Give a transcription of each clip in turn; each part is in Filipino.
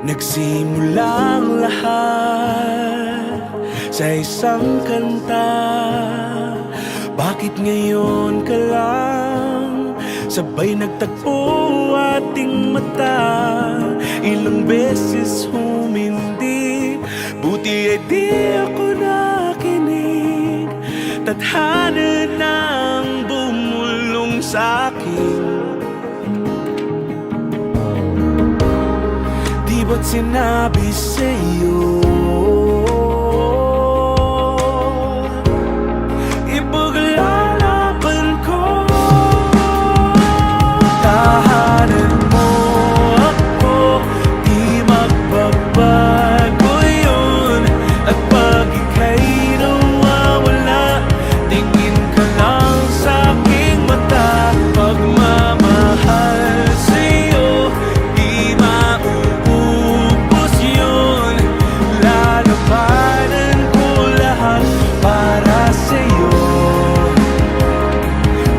Nagsimula ang lahat sa isang kanta. Bakit ngayon ka lang sabay nagtagpo ating mata? Ilang beses humindi, buti ay di ako nakinig. Tadhana nang bumulong sa'kin. Di ba't sinabi sa'yo ipaglalaban ko? Tahanan mo ako, di magbabago yun. At pag ika'y nawawala, tingin ka lang sa'king mata. Pagmamahal sa'yo, di mauubos yun. Lalabanan ko lahat para sa'yo.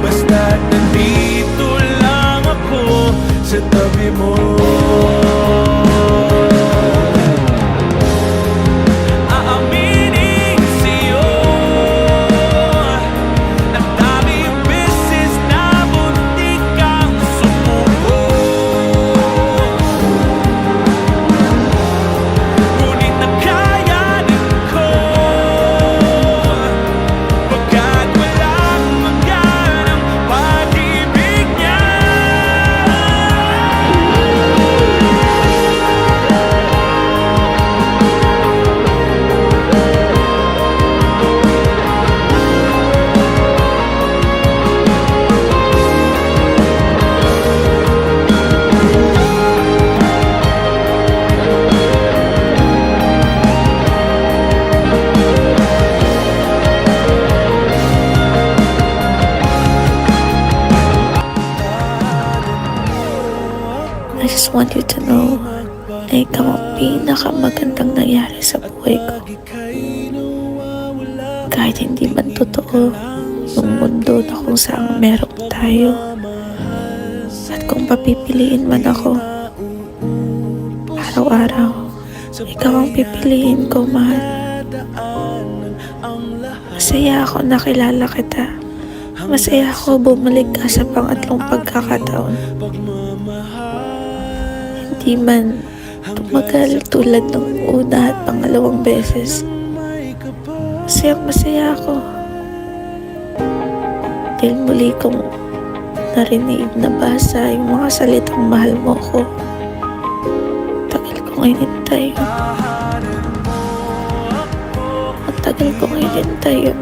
Basta't nandito lang ako sa tabi mo. Aaminin sa'yo, ang daming beses na muntik kang sumuko. Ngunit nakayanin ko, pagkat walang mangyan ang pag-ibig niya. I just want you to know na ikaw ang pinakamagandang nangyari sa buhay ko. Kahit hindi man totoo yung mundo na kung saan meron tayo. At kung papipiliin man ako, araw-araw, ikaw ang pipiliin ko, mahal. Masaya ako nakilala kita. Masaya ako bumalik ka sa pangatlong pagkakataon. Hindi man tumagal tulad ng una at pangalawang beses. Masaya ako. Dahil muli kong narinig, nabasa yung mga salitang mahal mo ko. Tagal kong inintay. Ang tagal kong inintay yun.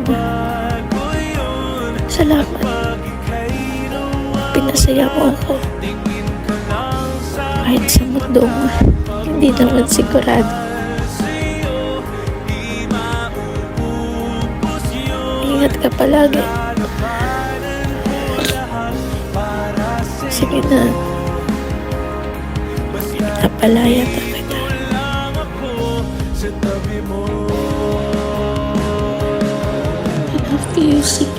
Salamat. Pinasaya mo ako. Kahit sa mundong hindi naman sigurado. Ingat ka palagi. Sige na. Napalaya na kita. I love you, sige.